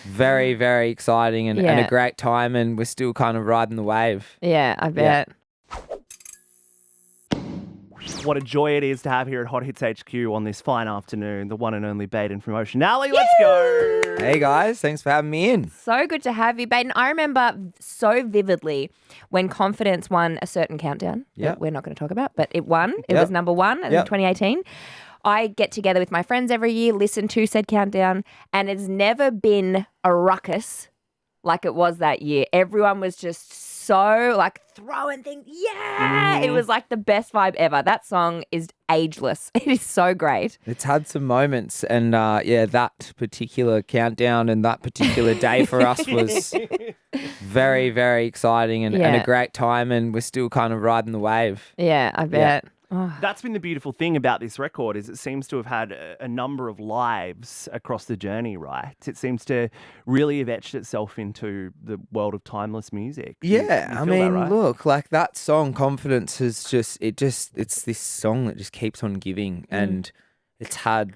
very, very exciting and a great time, and we're still kind of riding the wave. Yeah, I bet. What a joy it is to have here at Hot Hits HQ on this fine afternoon, the one and only Baden from Ocean Alley. Let's go. Hey guys, thanks for having me in. So good to have you, Baden. I remember so vividly when Confidence won a certain countdown that we're not going to talk about, but it won. It was number one in 2018. I get together with my friends every year, listen to said countdown, and it's never been a ruckus like it was that year. Everyone was just so like throwing things. Yeah. It was like the best vibe ever. That song is ageless. It is so great. It's had some moments, and that particular countdown and that particular day for us was very, very exciting and a great time, and we're still kind of riding the wave. Yeah, I bet. That's been the beautiful thing about this record is it seems to have had a number of lives across the journey, right? It seems to really have etched itself into the world of timeless music. Yeah, you feel that, right? Look, like that song, Confidence, is it's this song that just keeps on giving, and it's had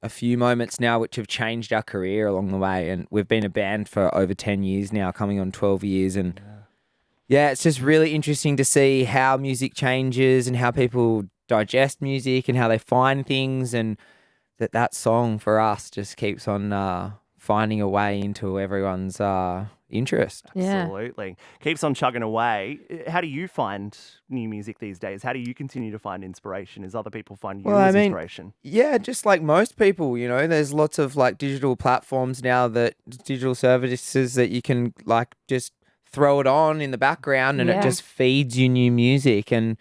a few moments now which have changed our career along the way, and we've been a band for over 10 years now, coming on 12 years, and yeah, it's just really interesting to see how music changes and how people digest music and how they find things, and that song for us just keeps on finding a way into everyone's interest. Absolutely. Keeps on chugging away. How do you find new music these days? How do you continue to find inspiration as other people find you as inspiration? Yeah, just like most people, there's lots of like digital platforms now, digital services that you can like just throw it on in the background and it just feeds you new music. And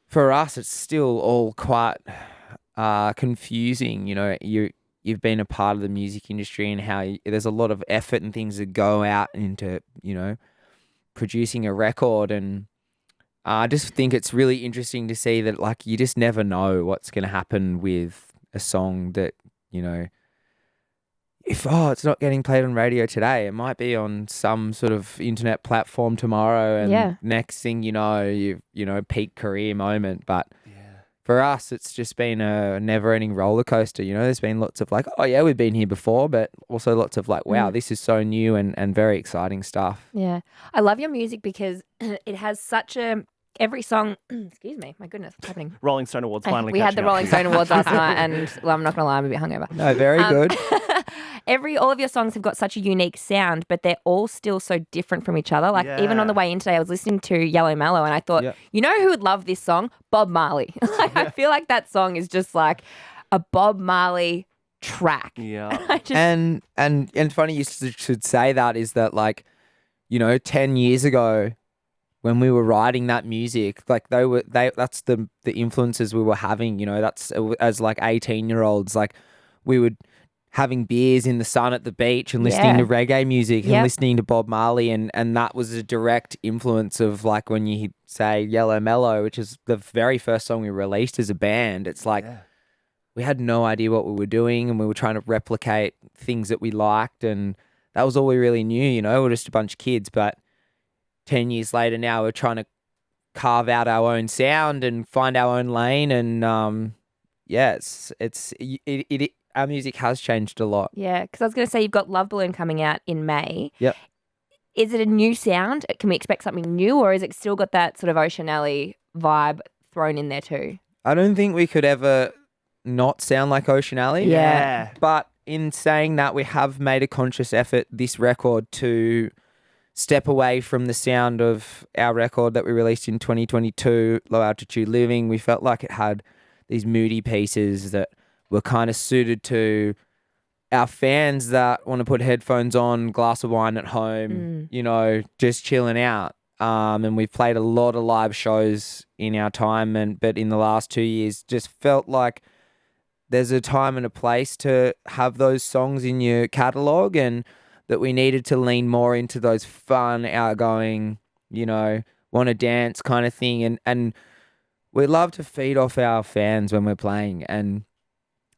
for us, it's still all quite confusing. You've been a part of the music industry and how there's a lot of effort and things that go out into, producing a record. And I just think it's really interesting to see that like you just never know what's going to happen with a song that, if it's not getting played on radio today, it might be on some sort of internet platform tomorrow, and next thing you've peak career moment. But for us, it's just been a never-ending roller coaster. There's been lots of like, oh yeah, we've been here before, but also lots of like, wow, this is so new and very exciting stuff. Yeah, I love your music because it has such a. Every song, excuse me, my goodness, what's happening? Rolling Stone Awards finally. We had the Rolling Stone Awards last night, and I'm not gonna lie, I'm a bit hungover. No, very good. All of your songs have got such a unique sound, but they're all still so different from each other. Like even on the way in today, I was listening to Yellow Mellow, and I thought, you know who would love this song? Bob Marley. I feel like that song is just like a Bob Marley track. Yeah. And funny you should say that is that like, 10 years ago, when we were writing that music, like that's the influences we were having, that's as like 18-year-olds, like we would having beers in the sun at the beach and listening to reggae music and listening to Bob Marley, and that was a direct influence of like when you say Yellow Mellow, which is the very first song we released as a band. It's like we had no idea what we were doing, and we were trying to replicate things that we liked, and that was all we really knew, we're just a bunch of kids. But 10 years later now, we're trying to carve out our own sound and find our own lane, and our music has changed a lot. Yeah, because I was going to say you've got Love Balloon coming out in May. Yep. Is it a new sound? Can we expect something new, or is it still got that sort of Ocean Alley vibe thrown in there too? I don't think we could ever not sound like Ocean Alley. Yeah. But in saying that, we have made a conscious effort this record to step away from the sound of our record that we released in 2022, Low Altitude Living. We felt like it had these moody pieces that were kind of suited to our fans that want to put headphones on, glass of wine at home, just chilling out. And we've played a lot of live shows in our time, but in the last 2 years, just felt like there's a time and a place to have those songs in your catalogue, and that we needed to lean more into those fun, outgoing, want to dance kind of thing. And we love to feed off our fans when we're playing, and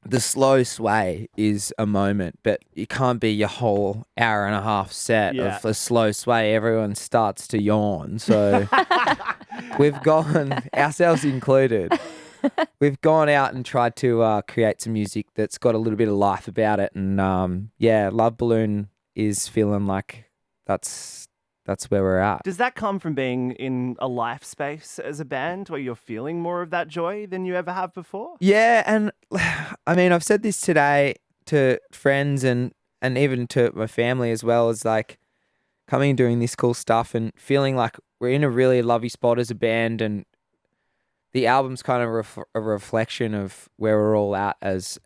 the slow sway is a moment, but it can't be your whole hour and a half set of a slow sway. Everyone starts to yawn. So we've gone, ourselves included, we've gone out and tried to create some music that's got a little bit of life about it. And Love Balloon is feeling like that's where we're at. Does that come from being in a life space as a band where you're feeling more of that joy than you ever have before? Yeah, and I mean, I've said this today to friends and even to my family as well, as like coming and doing this cool stuff and feeling like we're in a really lovely spot as a band, and the album's kind of a reflection of where we're all at as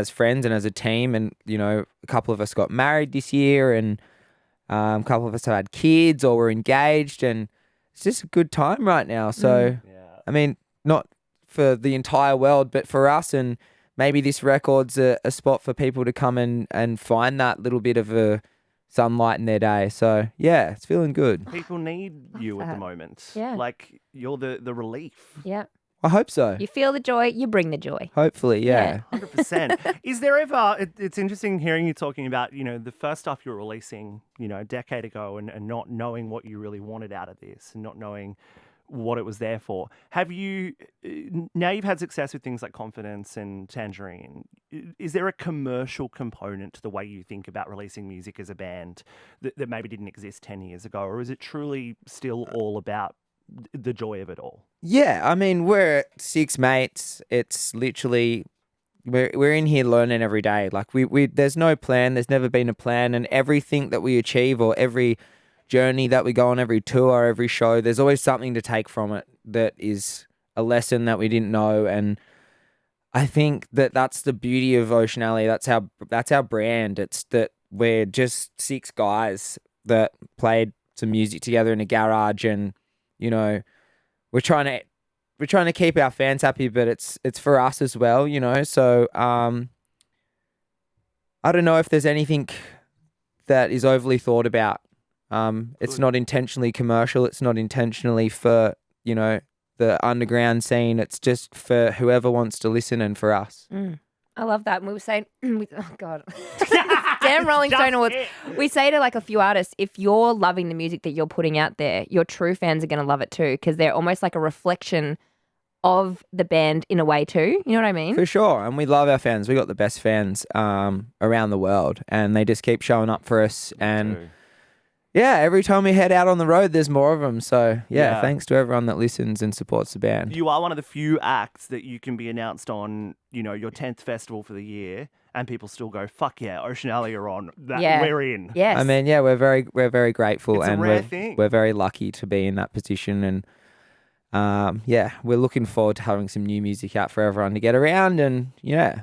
friends and as a team. And, you know, a couple of us got married this year, and a couple of us have had kids or we're engaged, and it's just a good time right now. So, I mean, not for the entire world, but for us, and maybe this record's a spot for people to come and find that little bit of a sunlight in their day. So, yeah, it's feeling good. People need you at the moment. Yeah. Like, you're the relief. Yeah. I hope so. You feel the joy, you bring the joy. Hopefully, yeah. 100%. Is there ever, it's interesting hearing you talking about, you know, the first stuff you were releasing, you know, a decade ago and not knowing what you really wanted out of this and not knowing what it was there for. Have you, now you've had success with things like Confidence and Tangerine, is there a commercial component to the way you think about releasing music as a band that maybe didn't exist 10 years ago? Or is it truly still all about the joy of it all? Yeah, I mean, we're 6 mates. It's literally we're in here learning every day. Like we there's no plan. There's never been a plan, and everything that we achieve or every journey that we go on, every tour, every show, there's always something to take from it that is a lesson that we didn't know. And I think that that's the beauty of Ocean Alley. That's our brand. It's that we're just 6 guys that played some music together in a garage, and you know, we're trying to keep our fans happy, but it's for us as well, you know. So I don't know if there's anything that is overly thought about. It's not intentionally commercial. It's not intentionally for, you know, the underground scene. It's just for whoever wants to listen and for us. I love that. And we were saying, oh God, damn Rolling Stone Awards. We say to like a few artists, if you're loving the music that you're putting out there, your true fans are going to love it too, because they're almost like a reflection of the band in a way too. You know what I mean? For sure. And we love our fans. We got the best fans around the world, and they just keep showing up for us. And yeah, every time we head out on the road, there's more of them. So, yeah, thanks to everyone that listens and supports the band. You are one of the few acts that you can be announced on, you know, your 10th festival for the year, and people still go, fuck yeah, Ocean Alley are on. We're in. Yes. I mean, yeah, we're very grateful. It's and a rare thing. We're very lucky to be in that position. And, yeah, we're looking forward to having some new music out for everyone to get around. And, yeah.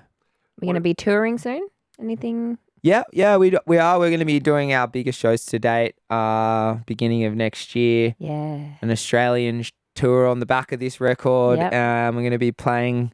We're going to be touring soon? Anything... Yeah, we are. We're going to be doing our biggest shows to date, beginning of next year. Yeah. An Australian tour on the back of this record. Yep. We're going to be playing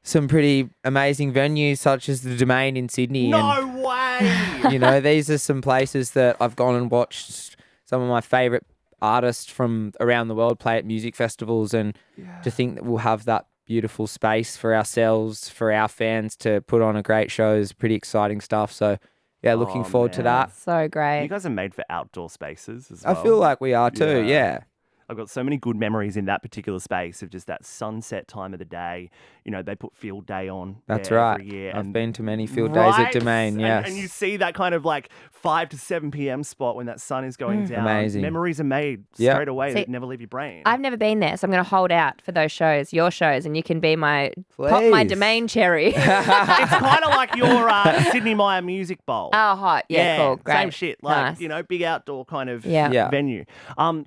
some pretty amazing venues such as the Domain in Sydney. No way! You know, these are some places that I've gone and watched some of my favourite artists from around the world play at music festivals, and to think that we'll have that beautiful space for ourselves, for our fans to put on a great show is pretty exciting stuff. So, yeah, looking forward to that. So great. You guys are made for outdoor spaces as well. I feel like we are too, yeah. I've got so many good memories in that particular space of just that sunset time of the day. You know, they put Field Day on. That's right. Every year. I've been to many field days at Domain, yes. And you see that kind of like 5 to 7 p.m. spot when that sun is going down. Amazing. Memories are made straight away that never leave your brain. I've never been there, so I'm going to hold out for those shows, your shows, and you can be my pop my Domain cherry. It's kind of like your Sydney Myer Music Bowl. Oh, hot. Yeah, cool. Great. Same shit. Like, nice. You know, big outdoor kind of Yeah. venue.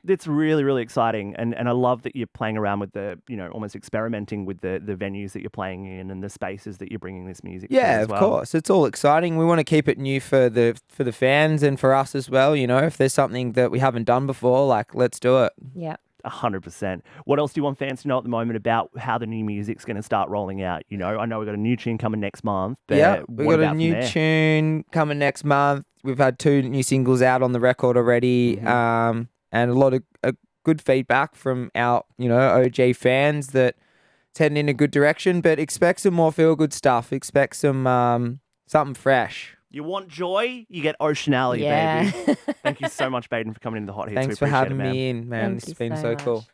It's really, really exciting. And I love that you're playing around with the, you know, almost experimenting with the venues that you're playing in and the spaces that you're bringing this music to as well. Of course. It's all exciting. We want to keep it new for the fans and for us as well. You know, if there's something that we haven't done before, like, let's do it. Yeah. 100%. What else do you want fans to know at the moment about how the new music's going to start rolling out? You know, I know we've got a new tune coming next month. But we've got a new tune coming next month. We've had 2 new singles out on the record already, and a lot of good feedback from our, you know, OG fans that it's heading in a good direction. But expect some more feel-good stuff. Expect some something fresh. You want joy? You get Ocean Alley, baby. Thank you so much, Baden, for coming into the Hot Hits. Thanks for having me in, man. It's been so cool.